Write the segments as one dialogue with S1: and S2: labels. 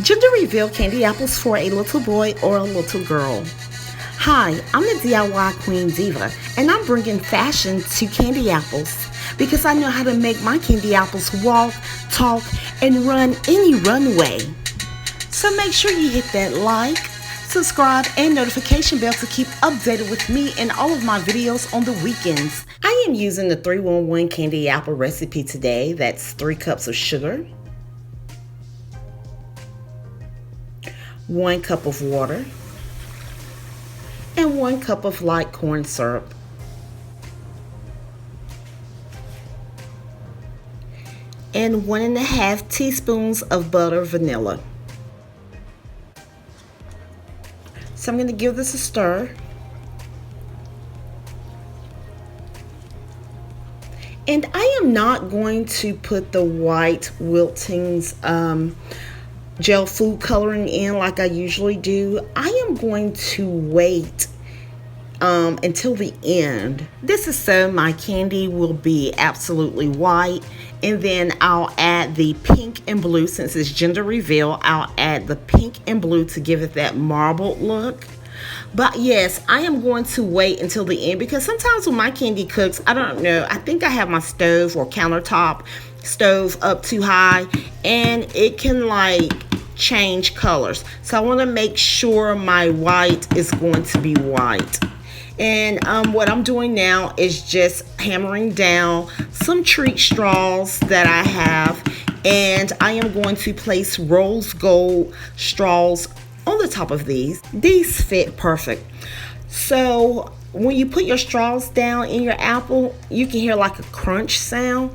S1: Gender reveal candy apples for a little boy or a little girl. Hi, I'm the DIY Queen Diva, and I'm bringing fashion to candy apples because I know how to make my candy apples walk, talk, and run any runway. So make sure you hit that like, subscribe, and notification bell to keep updated with me and all of my videos on the weekends. I am using the 3-1-1 candy apple recipe today. That's 3 cups of sugar, 1 cup of water, and 1 cup of light corn syrup. And 1.5 teaspoons of butter vanilla. So I'm going to give this a stir. And I am not going to put the white Wilton's gel food coloring in like I usually do. I am going to wait until the end. This is so my candy will be absolutely white, and then I'll add the pink and blue. Since it's gender reveal, I'll add the pink and blue to give it that marbled look. But yes, I am going to wait until the end because sometimes when my candy cooks, I don't know, I think I have my stove or countertop stove up too high and it can like change colors. So I want to make sure my white is going to be white. And what I'm doing now is just hammering down some treat straws that I have, and I am going to place rose gold straws on the top of these. These fit perfect. So when you put your straws down in your apple, you can hear like a crunch sound,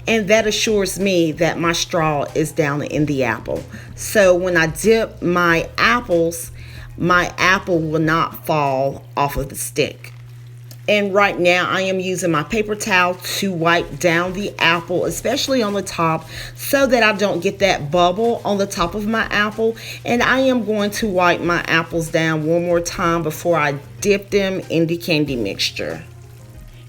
S1: and that assures me that my straw is down in the apple. So when I dip my apples, my apple will not fall off of the stick. And right now I am using my paper towel to wipe down the apple, especially on the top, so that I don't get that bubble on the top of my apple. And I am going to wipe my apples down one more time before I dip them in the candy mixture.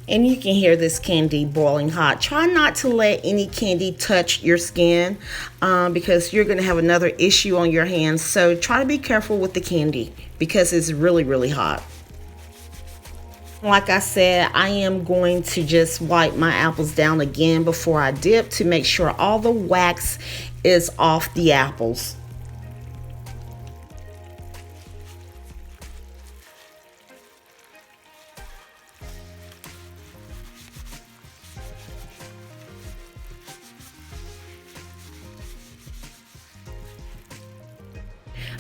S1: And you can hear this candy boiling hot. Try not to let any candy touch your skin because you're going to have another issue on your hands. So try to be careful with the candy because it's really, really hot. Like I said, I am going to just wipe my apples down again before I dip to make sure all the wax is off the apples.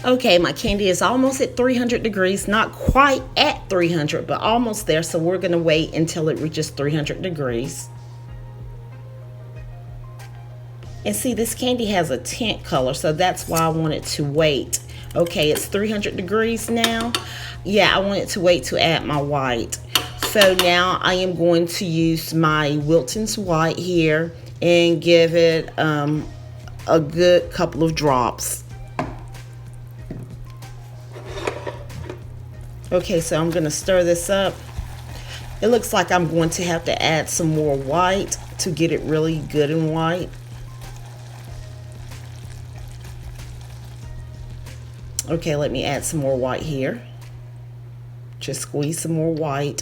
S1: Okay, my candy is almost at 300 degrees, not quite at 300, but almost there. So we're going to wait until it reaches 300 degrees. And see, this candy has a tint color, so that's why I wanted to wait. Okay, it's 300 degrees now. Yeah, I wanted to wait to add my white. So now I am going to use my Wilton's white here and give it a good couple of drops. Okay, so I'm going to stir this up. It looks like I'm going to have to add some more white to get it really good and white. Okay, let me add some more white here. Just squeeze some more white.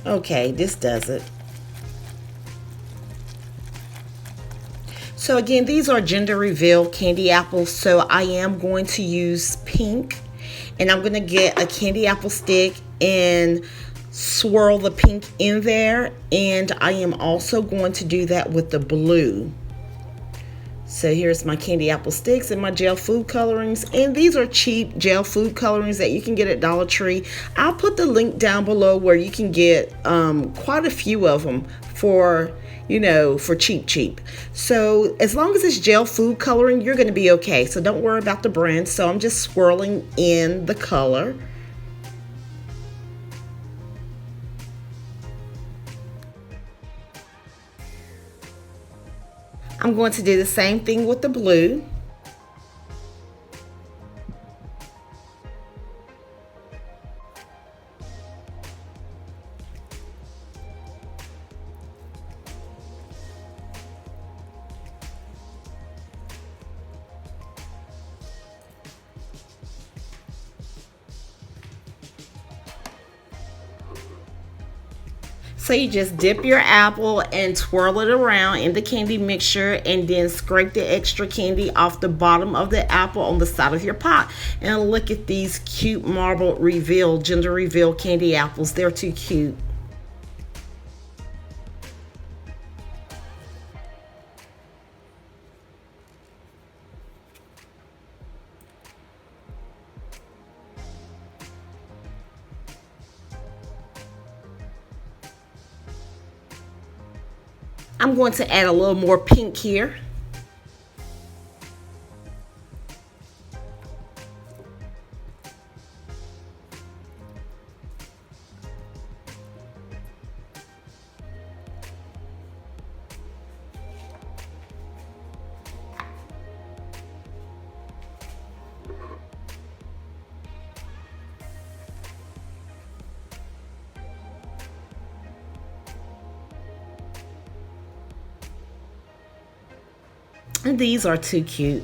S1: Okay, this does it. So again, these are gender reveal candy apples, so I am going to use pink, and I'm going to get a candy apple stick and swirl the pink in there, and I am also going to do that with the blue. So here's my candy apple sticks and my gel food colorings, and these are cheap gel food colorings that you can get at Dollar Tree. I'll put the link down below where you can get quite a few of them for, you know, for cheap. So as long as it's gel food coloring, you're going to be okay. So don't worry about the brand. So I'm just swirling in the color. I'm going to do the same thing with the blue. So you just dip your apple and twirl it around in the candy mixture, and then scrape the extra candy off the bottom of the apple on the side of your pot. And look at these cute marble reveal, gender reveal candy apples. They're too cute. I'm going to add a little more pink here. And these are too cute.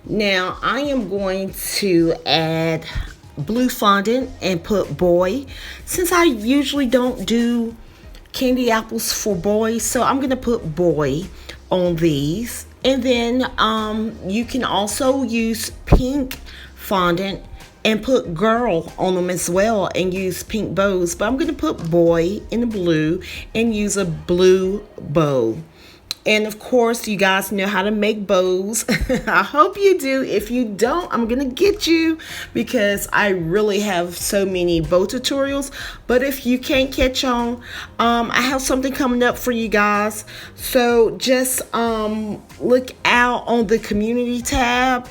S1: Now I am going to add blue fondant and put boy. Since I usually don't do candy apples for boys, so I'm going to put boy on these. And then you can also use pink fondant and put girl on them as well and use pink bows. But I'm going to put boy in the blue and use a blue bow. And of course, you guys know how to make bows. I hope you do. If you don't, I'm going to get you, because I really have so many bow tutorials. But if you can't catch on, I have something coming up for you guys. So just look out on the community tab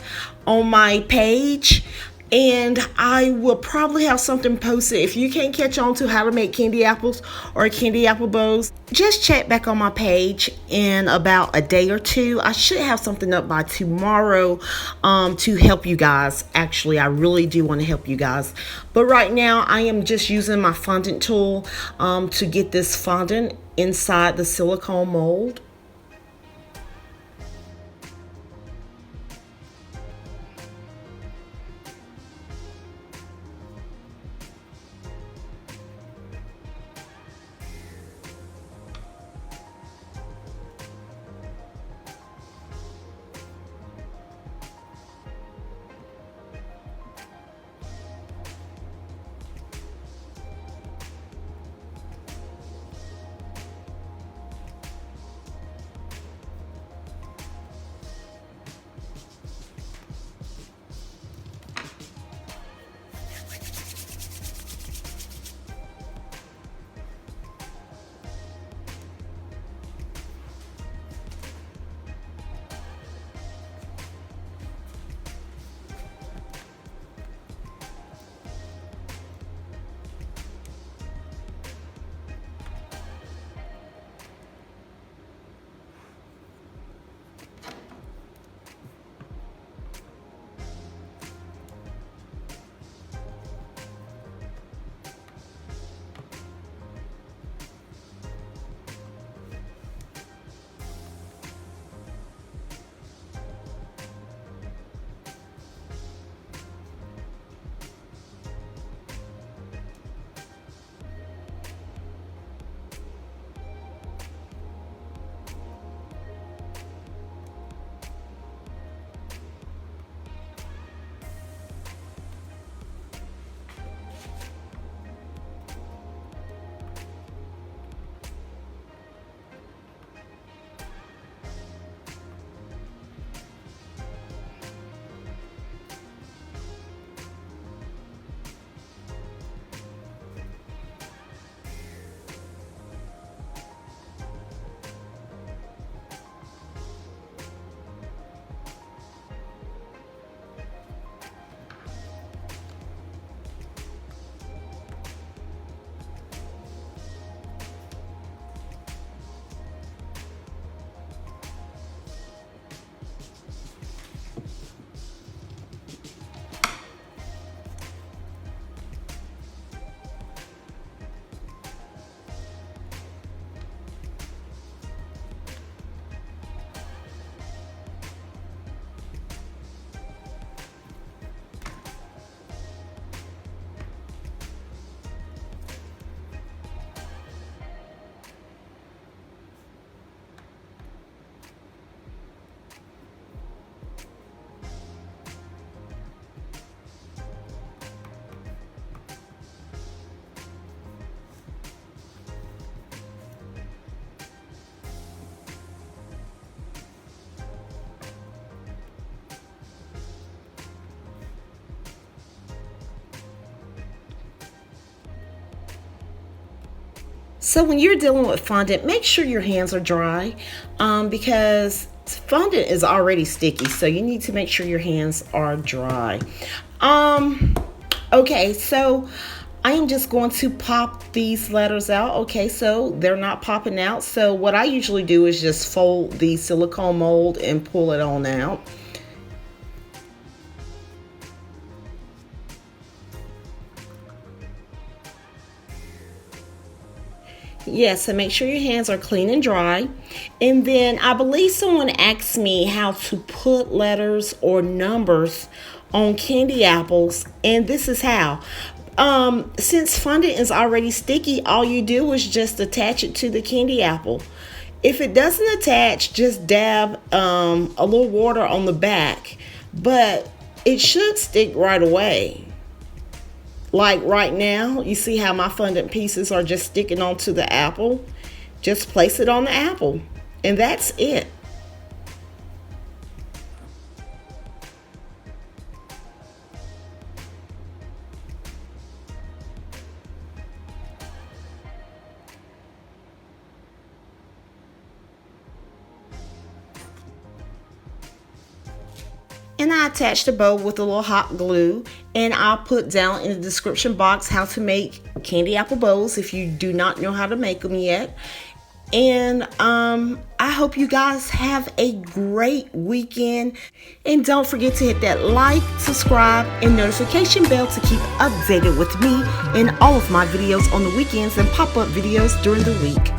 S1: on my page, and I will probably have something posted. If you can't catch on to how to make candy apples or candy apple bows, just check back on my page in about a day or two. I should have something up by tomorrow to help you guys. Actually, I really do want to help you guys. But right now, I am just using my fondant tool to get this fondant inside the silicone mold. So when you're dealing with fondant, make sure your hands are dry because fondant is already sticky. So you need to make sure your hands are dry. Okay, so I am just going to pop these letters out. Okay, so they're not popping out. So what I usually do is just fold the silicone mold and pull it on out. Yes, so make sure your hands are clean and dry. And then I believe someone asked me how to put letters or numbers on candy apples, and this is how. Since fondant is already sticky, all you do is just attach it to the candy apple. If it doesn't attach, just dab a little water on the back, but it should stick right away. Like right now, you see how my fondant pieces are just sticking onto the apple? Just place it on the apple, and that's it. And I attached the bow with a little hot glue, and I'll put down in the description box how to make candy apple bows if you do not know how to make them yet. And I hope you guys have a great weekend, and don't forget to hit that like, subscribe, and notification bell to keep updated with me and all of my videos on the weekends and pop-up videos during the week.